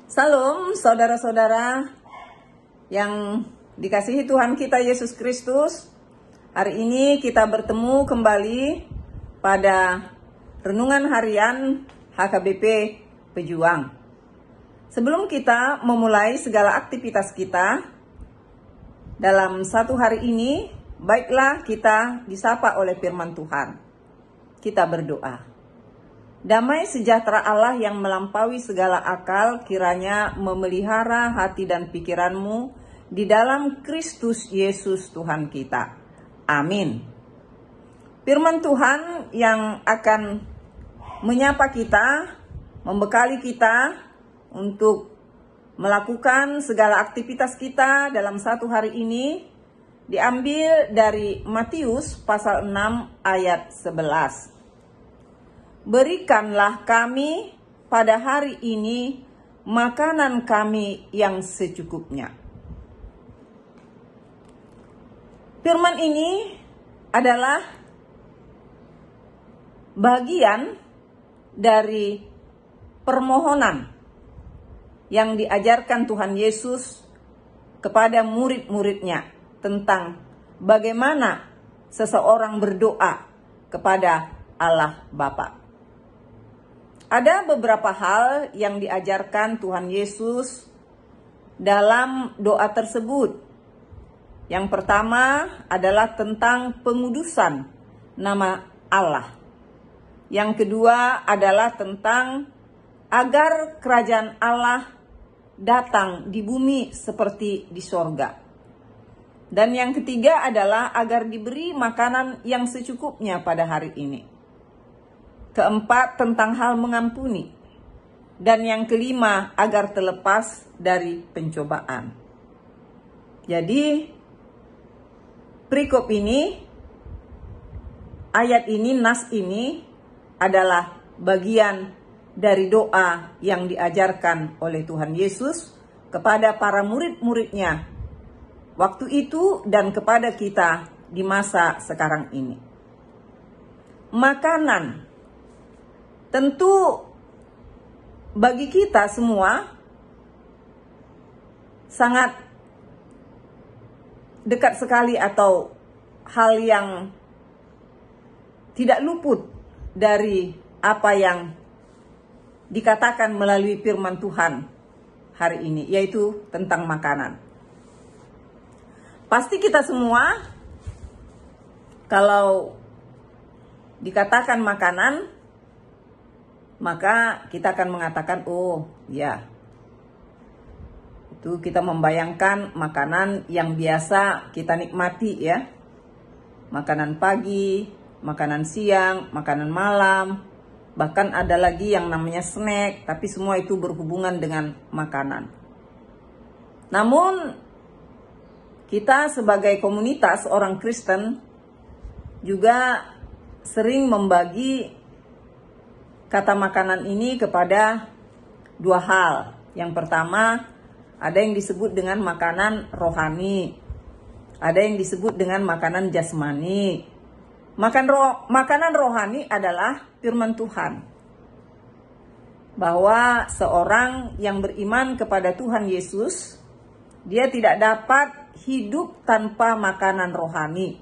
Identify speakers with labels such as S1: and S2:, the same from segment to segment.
S1: Salam saudara-saudara yang dikasihi Tuhan kita Yesus Kristus. Hari ini kita bertemu kembali pada renungan harian HKBP Pejuang. Sebelum kita memulai segala aktivitas kita dalam satu hari ini, baiklah kita disapa oleh firman Tuhan. Kita berdoa. Damai sejahtera Allah yang melampaui segala akal kiranya memelihara hati dan pikiranmu di dalam Kristus Yesus Tuhan kita. Amin. Firman Tuhan yang akan menyapa kita, membekali kita untuk melakukan segala aktivitas kita dalam satu hari ini diambil dari Matius pasal 6 ayat 11. Berikanlah kami pada hari ini makanan kami yang secukupnya. Firman ini adalah bagian dari permohonan yang diajarkan Tuhan Yesus kepada murid-muridnya tentang bagaimana seseorang berdoa kepada Allah Bapa. Ada beberapa hal yang diajarkan Tuhan Yesus dalam doa tersebut. Yang pertama adalah tentang pengudusan nama Allah. Yang kedua adalah tentang agar kerajaan Allah datang di bumi seperti di sorga. Dan yang ketiga adalah agar diberi makanan yang secukupnya pada hari ini. Keempat, tentang hal mengampuni. Dan yang kelima, agar terlepas dari pencobaan. Jadi, perikop ini, ayat ini, nas ini adalah bagian dari doa yang diajarkan oleh Tuhan Yesus kepada para murid-muridnya waktu itu dan kepada kita di masa sekarang ini. Makanan. Tentu bagi kita semua sangat dekat sekali atau hal yang tidak luput dari apa yang dikatakan melalui firman Tuhan hari ini, yaitu tentang makanan. Pasti kita semua kalau dikatakan makanan, maka kita akan mengatakan, oh ya, itu kita membayangkan makanan yang biasa kita nikmati ya. Makanan pagi, makanan siang, makanan malam, bahkan ada lagi yang namanya snack, tapi semua itu berhubungan dengan makanan. Namun, kita sebagai komunitas orang Kristen juga sering membagi kata makanan ini kepada dua hal. Yang pertama, ada yang disebut dengan makanan rohani. Ada yang disebut dengan makanan jasmani. Makanan rohani adalah firman Tuhan. Bahwa seorang yang beriman kepada Tuhan Yesus, dia tidak dapat hidup tanpa makanan rohani.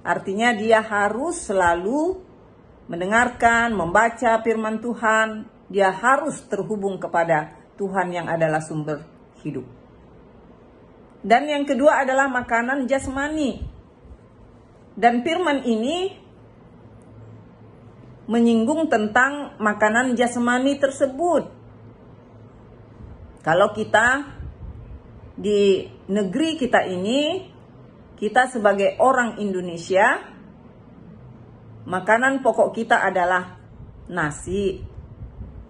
S1: Artinya dia harus selalu mendengarkan, membaca firman Tuhan, dia harus terhubung kepada Tuhan yang adalah sumber hidup. Dan yang kedua adalah makanan jasmani. Dan firman ini menyinggung tentang makanan jasmani tersebut. Kalau kita di negeri kita ini, kita sebagai orang Indonesia, makanan pokok kita adalah nasi,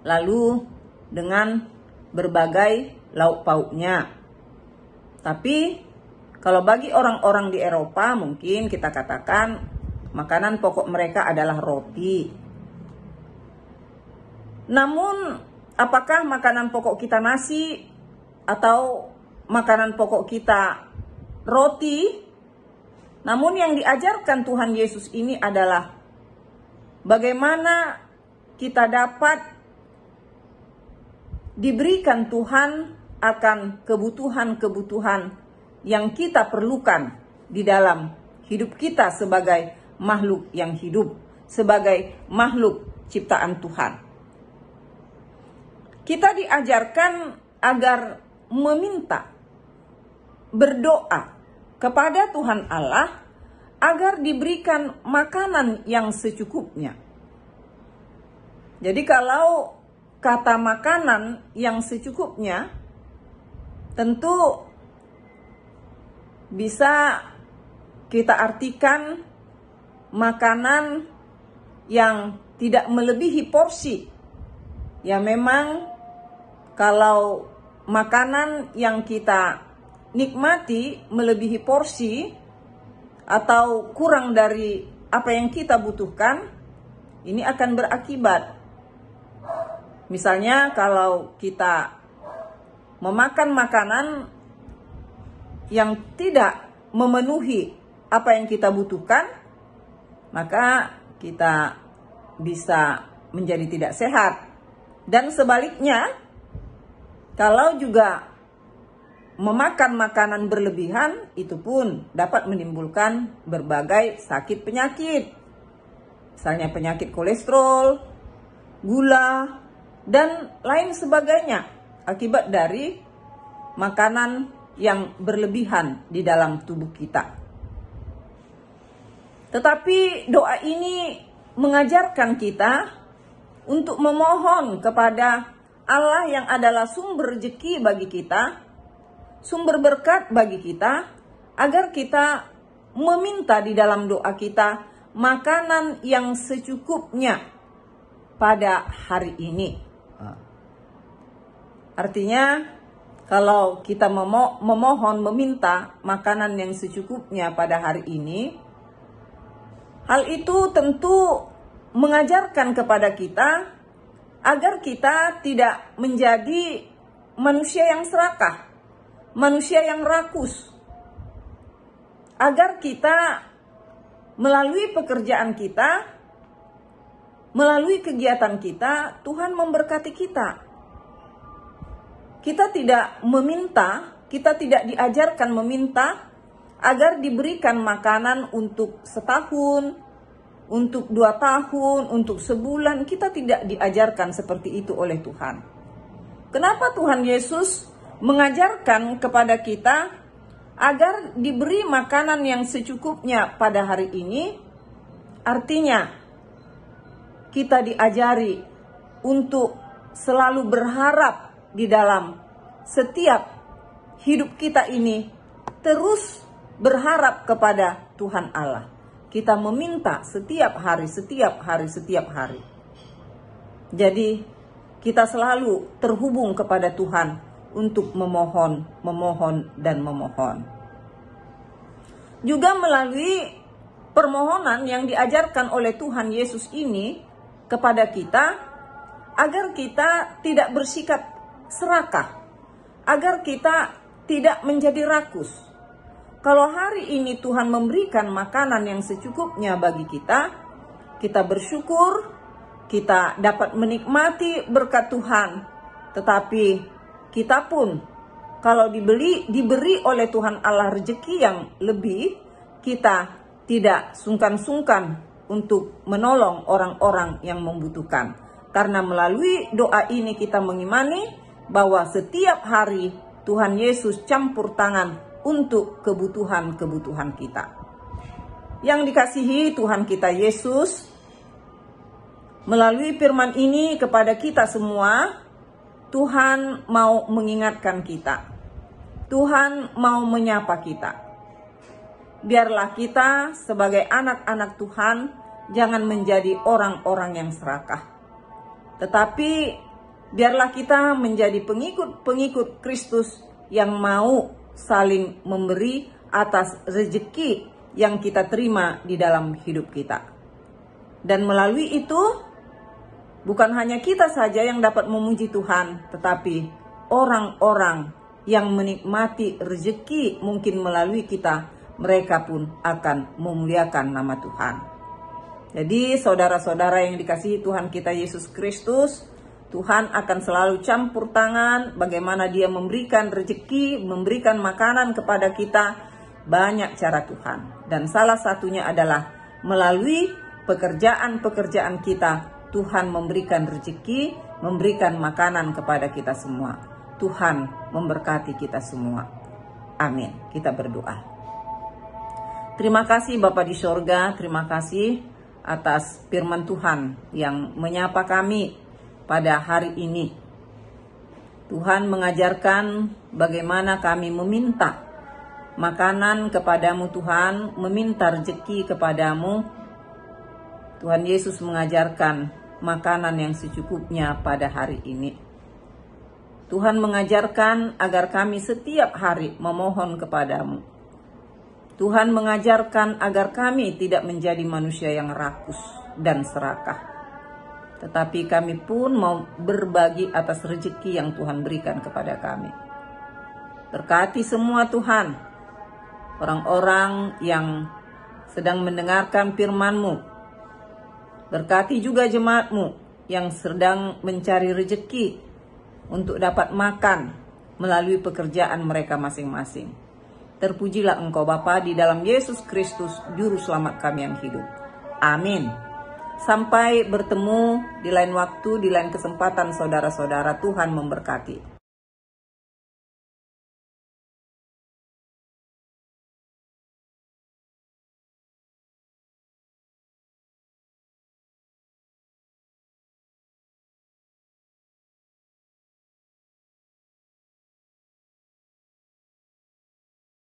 S1: lalu dengan berbagai lauk pauknya. Tapi kalau bagi orang-orang di Eropa mungkin kita katakan makanan pokok mereka adalah roti. Namun apakah makanan pokok kita nasi atau makanan pokok kita roti? Namun yang diajarkan Tuhan Yesus ini adalah bagaimana kita dapat diberikan Tuhan akan kebutuhan-kebutuhan yang kita perlukan di dalam hidup kita sebagai makhluk yang hidup, sebagai makhluk ciptaan Tuhan. Kita diajarkan agar meminta, berdoa kepada Tuhan Allah agar diberikan makanan yang secukupnya. Jadi kalau kata makanan yang secukupnya tentu bisa kita artikan makanan yang tidak melebihi porsi. Ya memang kalau makanan yang kita nikmati melebihi porsi atau kurang dari apa yang kita butuhkan, ini akan berakibat. Misalnya kalau kita memakan makanan yang tidak memenuhi apa yang kita butuhkan, maka kita bisa menjadi tidak sehat. Dan sebaliknya, kalau juga memakan makanan berlebihan, itu pun dapat menimbulkan berbagai sakit penyakit. Misalnya penyakit kolesterol, gula, dan lain sebagainya akibat dari makanan yang berlebihan di dalam tubuh kita. Tetapi doa ini mengajarkan kita untuk memohon kepada Allah yang adalah sumber rezeki bagi kita, sumber berkat bagi kita, agar kita meminta di dalam doa kita makanan yang secukupnya pada hari ini. Artinya, kalau kita memohon, meminta makanan yang secukupnya pada hari ini, hal itu tentu mengajarkan kepada kita agar kita tidak menjadi manusia yang serakah, manusia yang rakus. Agar kita melalui pekerjaan kita, melalui kegiatan kita, Tuhan memberkati kita. Kita tidak meminta, kita tidak diajarkan meminta agar diberikan makanan untuk setahun, untuk 2 tahun, untuk sebulan. Kita tidak diajarkan seperti itu oleh Tuhan. Kenapa Tuhan Yesus mengajarkan kepada kita agar diberi makanan yang secukupnya pada hari ini? Artinya, kita diajari untuk selalu berharap di dalam setiap hidup kita ini, terus berharap kepada Tuhan Allah. Kita meminta setiap hari, setiap hari, setiap hari. Jadi kita selalu terhubung kepada Tuhan untuk memohon, memohon, dan memohon. Juga melalui permohonan yang diajarkan oleh Tuhan Yesus ini kepada kita, agar kita tidak bersikap serakah, agar kita tidak menjadi rakus. Kalau hari ini Tuhan memberikan makanan yang secukupnya bagi kita, kita bersyukur, kita dapat menikmati berkat Tuhan. Tetapi kita pun kalau diberi oleh Tuhan Allah rezeki yang lebih, kita tidak sungkan-sungkan untuk menolong orang-orang yang membutuhkan. Karena melalui doa ini kita mengimani bahwa setiap hari Tuhan Yesus campur tangan untuk kebutuhan-kebutuhan kita. Yang dikasihi Tuhan kita Yesus, melalui firman ini kepada kita semua, Tuhan mau mengingatkan kita. Tuhan mau menyapa kita. Biarlah kita sebagai anak-anak Tuhan jangan menjadi orang-orang yang serakah. Tetapi biarlah kita menjadi pengikut-pengikut Kristus yang mau saling memberi atas rezeki yang kita terima di dalam hidup kita. Dan melalui itu, bukan hanya kita saja yang dapat memuji Tuhan, tetapi orang-orang yang menikmati rezeki mungkin melalui kita, mereka pun akan memuliakan nama Tuhan. Jadi saudara-saudara yang dikasihi Tuhan kita Yesus Kristus, Tuhan akan selalu campur tangan bagaimana Dia memberikan rezeki, memberikan makanan kepada kita. Banyak cara Tuhan. Dan salah satunya adalah melalui pekerjaan-pekerjaan kita, Tuhan memberikan rezeki, memberikan makanan kepada kita semua. Tuhan memberkati kita semua. Amin. Kita berdoa. Terima kasih Bapa di sorga, terima kasih atas firman Tuhan yang menyapa kami pada hari ini. Tuhan mengajarkan bagaimana kami meminta makanan kepadamu Tuhan, meminta rezeki kepadamu. Tuhan Yesus mengajarkan makanan yang secukupnya pada hari ini. Tuhan mengajarkan agar kami setiap hari memohon kepadamu. Tuhan mengajarkan agar kami tidak menjadi manusia yang rakus dan serakah. Tetapi kami pun mau berbagi atas rezeki yang Tuhan berikan kepada kami. Berkati semua Tuhan, orang-orang yang sedang mendengarkan firman-Mu. Berkati juga jemaat-Mu yang sedang mencari rezeki untuk dapat makan melalui pekerjaan mereka masing-masing. Terpujilah Engkau Bapa di dalam Yesus Kristus, Juru Selamat kami yang hidup. Amin. Sampai bertemu di lain waktu, di lain kesempatan saudara-saudara. Tuhan memberkati.